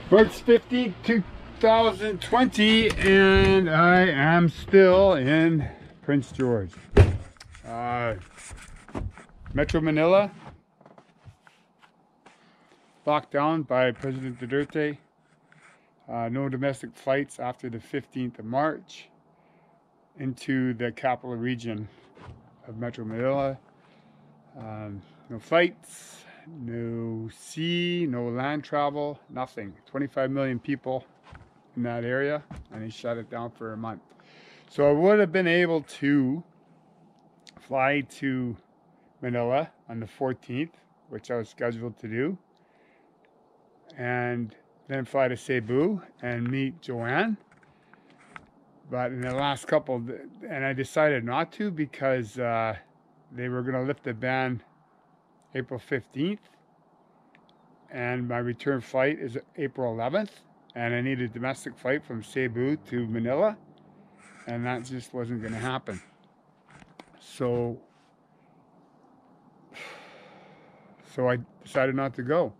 March 15th, 2020, and I am still in Prince George. Metro Manila, locked down by President Duterte. No domestic flights after the 15th of March into the capital region of Metro Manila. No flights, no sea, no land travel, nothing. 25 million people in that area, and he shut it down for a month. So I would have been able to fly to Manila on the 14th, which I was scheduled to do, and then fly to Cebu and meet Joan. But in the last couple, and I decided not to because they were going to lift the ban April 15th, and my return flight is April 11th, and I need a domestic flight from Cebu to Manila, and that just wasn't going to happen. So I decided not to go,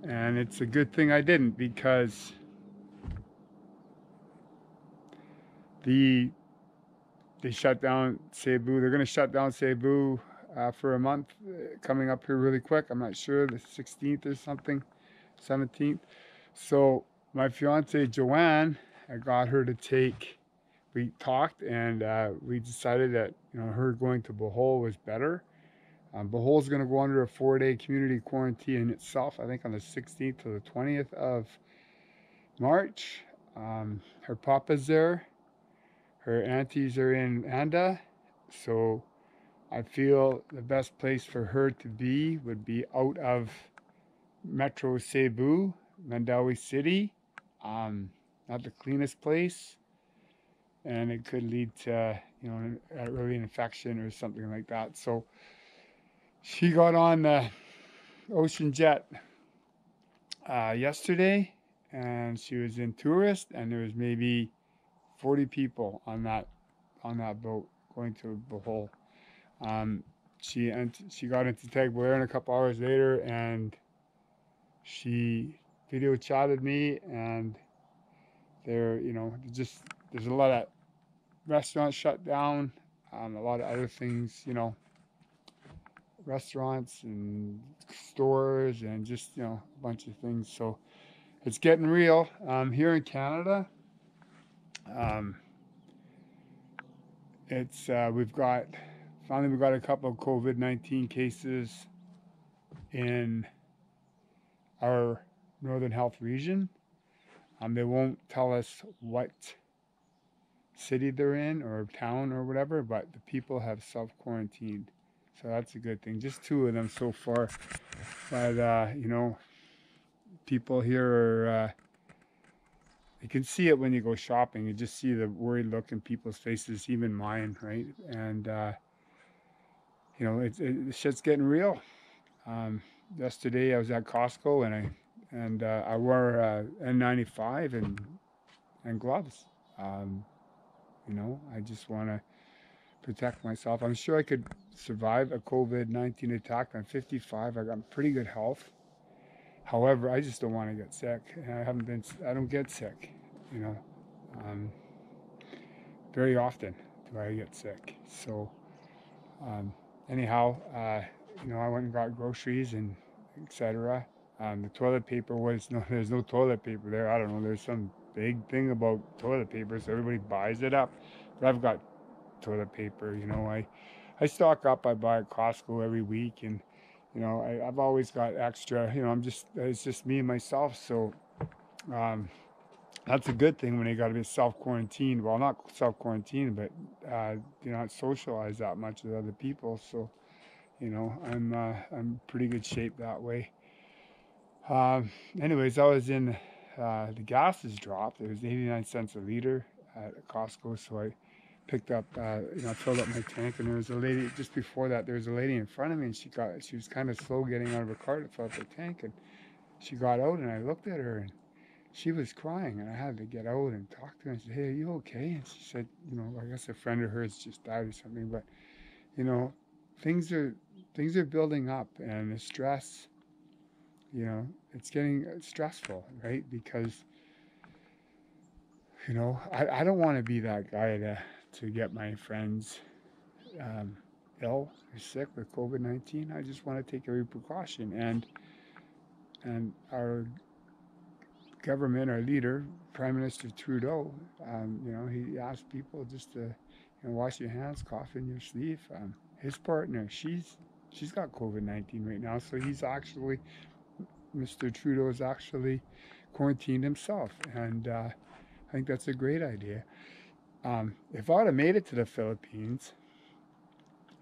and it's a good thing I didn't, because they shut down Cebu. They're going to shut down Cebu for a month, coming up here really quick. I'm not sure, the 16th or something, 17th. So my fiance Joan, I got her to take. We talked, and we decided that her going to Bohol was better. Bohol's going to go under a 4-day community quarantine itself, I think on the 16th to the 20th of March. Her papa's there. Her aunties are in Anda. So I feel the best place for her to be would be out of Metro Cebu, Mandawi City. Not the cleanest place, and it could lead to an early infection or something like that. So she got on the ocean jet yesterday, and she was in tourist, and there was maybe 40 people on that boat going to Bohol. She got into Tagbo Air, and a couple hours later, and she video chatted me, and there's a lot of restaurants shut down, a lot of other things, restaurants and stores, and just a bunch of things. So it's getting real. Here in Canada, we've got a couple of COVID-19 cases in our Northern Health region. They won't tell us what city they're in or town or whatever, but the people have self-quarantined. So that's a good thing. Just 2 of them so far. But, people here are, you can see it when you go shopping. You just see the worried look in people's faces, even mine, right? And, the shit's getting real. Yesterday I was at Costco, and I wore N95 and gloves. I just want to protect myself. I'm sure I could survive a COVID-19 attack. I'm 55. I got pretty good health. However, I just don't want to get sick. I don't get sick, very often do I get sick. So, anyhow, I went and got groceries and etc. The toilet paper there's no toilet paper there. I don't know, there's some big thing about toilet paper, so everybody buys it up. But I've got toilet paper, I stock up. I buy at Costco every week, and I've always got extra. It's just me and myself. So that's a good thing when you got to be self-quarantined. Well, not self-quarantined, but not socialize that much with other people. So I'm pretty good shape that way. Anyways, I was in the gas has dropped. It was 89 cents a liter at Costco, so I picked up, I filled up my tank, and there was a lady, just before that, there was a lady in front of me, and she was kind of slow getting out of her car to fill up her tank, and she got out, and I looked at her, and she was crying, and I had to get out and talk to her, and I said, "Hey, are you okay?" And she said, I guess a friend of hers just died or something, but, things are building up, and the stress you know, it's getting stressful, right? Because, you know, I don't want to be that guy to get my friends um, ill or sick with COVID-19. I just want to take every precaution. And our government, our leader, Prime Minister Trudeau, you know, he asked people just to, you know, wash your hands, cough in your sleeve. His partner, she's got COVID-19 right now, so he's actually, Mr. Trudeau is actually quarantined himself, and I think that's a great idea. If I would have made it to the Philippines,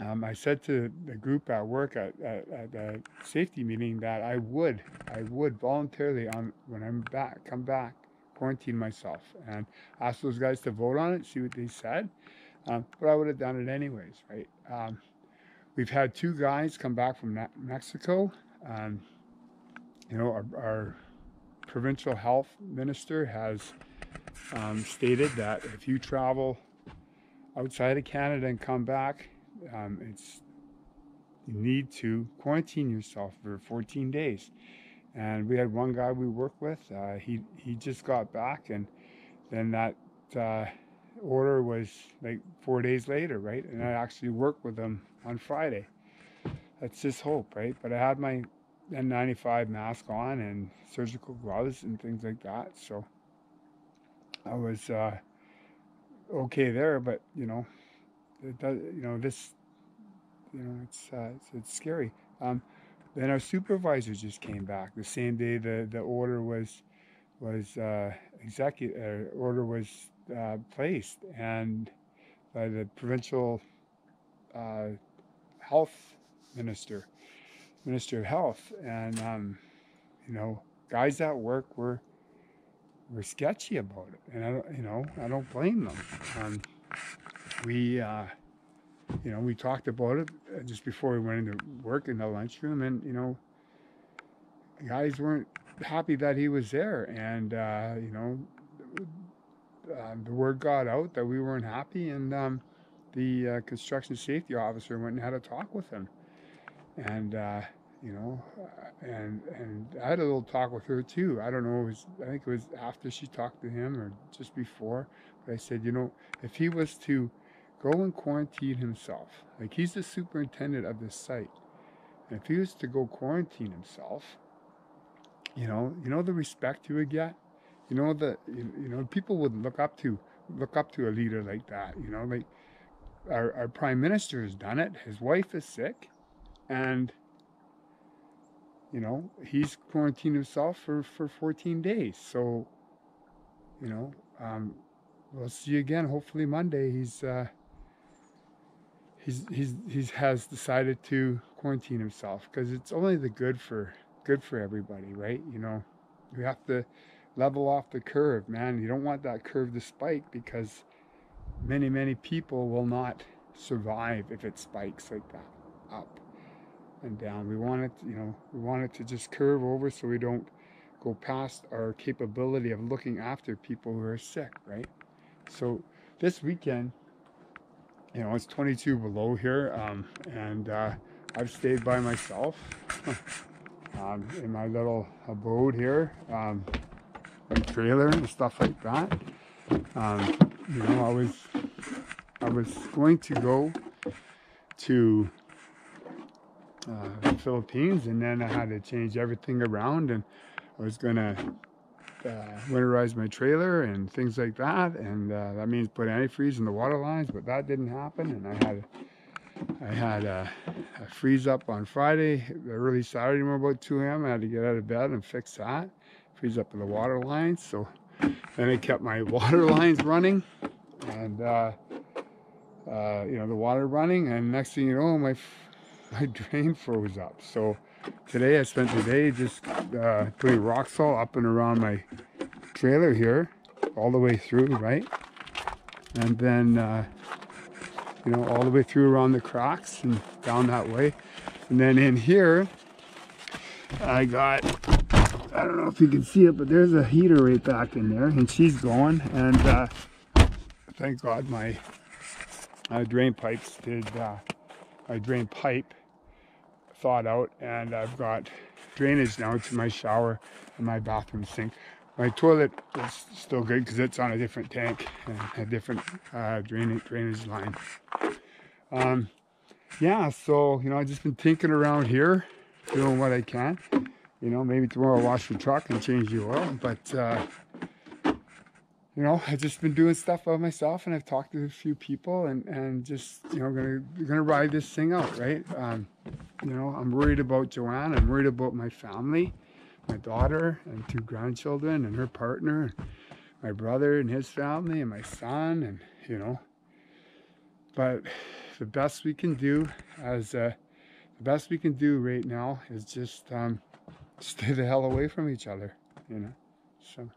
I said to the group at work at the safety meeting that I would voluntarily when come back, quarantine myself and ask those guys to vote on it, see what they said. But I would have done it anyways, right? We've had 2 guys come back from Mexico. You know, our provincial health minister has stated that if you travel outside of Canada and come back, you need to quarantine yourself for 14 days. And we had one guy we work with, he just got back, and then that order was like 4 days later, right? And I actually worked with him on Friday. That's just hope, right? But I had my N95 mask on and surgical gloves and things like that, so I was okay there. But you know, it does, you know, this, you know, it's scary. Then our supervisor just came back the same day the order was order was placed, and by the provincial health minister of health. And you know, guys at work were sketchy about it, and I don't blame them. We you know, we talked about it just before we went into work in the lunchroom, and you know, guys weren't happy that he was there, and you know, the word got out that we weren't happy, and the construction safety officer went and had a talk with him, and you know, and I had a little talk with her too. I don't know, I think it was after she talked to him or just before, but I said, you know, if he was to go and quarantine himself, like, he's the superintendent of this site, and if he was to go quarantine himself, you know the respect he would get. You know, people would look up to a leader like that. You know, like our prime minister has done it. His wife is sick, and you know, he's quarantined himself for 14 days. So, you know, we'll see again. Hopefully Monday. He has decided to quarantine himself, because it's only the good for everybody, right? You know, we have to level off the curve, man. You don't want that curve to spike, because many people will not survive if it spikes like that, up and down. We want it, you know, we want it to just curve over, so we don't go past our capability of looking after people who are sick, right? So this weekend, you know, it's 22 below here, and I've stayed by myself in my little abode here, my trailer and stuff like that. You know, I was going to go to the Philippines, and then I had to change everything around, and I was gonna winterize my trailer and things like that, and that means put antifreeze in the water lines, but that didn't happen, and I had a freeze up on Friday, early Saturday morning about 2 a.m. I had to get out of bed and fix that, freeze up in the water lines. So then I kept my water lines running, and you know, the water running, and next thing you know, my drain froze up. So today I spent the day just putting rock salt up and around my trailer here, all the way through, right? And then, you know, all the way through around the cracks and down that way. And then in here, I got, I don't know if you can see it, but there's a heater right back in there, and she's going. And thank God my drain pipes did, my drain pipe thawed out, and I've got drainage now to my shower and my bathroom sink. My toilet is still good because it's on a different tank and a different drainage line. Yeah, so, I've just been tinkering around here, doing what I can. Maybe tomorrow I'll wash the truck and change the oil, but, I've just been doing stuff by myself, and I've talked to a few people, and just, gonna ride this thing out, right? I'm worried about Joanne. I'm worried about my family, my daughter and 2 grandchildren and her partner, my brother and his family, and my son, and, but the best we can do right now is just stay the hell away from each other, so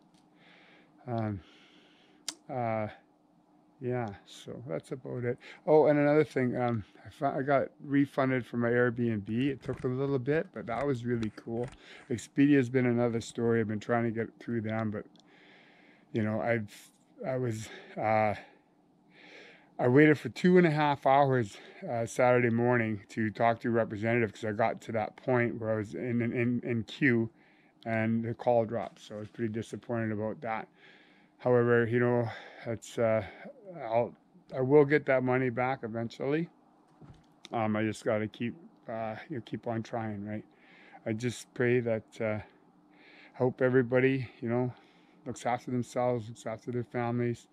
yeah, so that's about it. Oh, and another thing, I got refunded for my Airbnb. It took a little bit, but that was really cool. Expedia's been another story. I've been trying to get through them, but I waited for 2.5 hours Saturday morning to talk to a representative, because I got to that point where I was in queue, and the call dropped. So I was pretty disappointed about that. However, it's I will get that money back eventually. I just got to keep on trying, right? I just pray that hope everybody looks after themselves, looks after their families.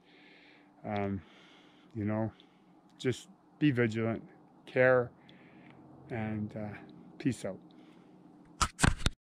Just be vigilant, care, and peace out.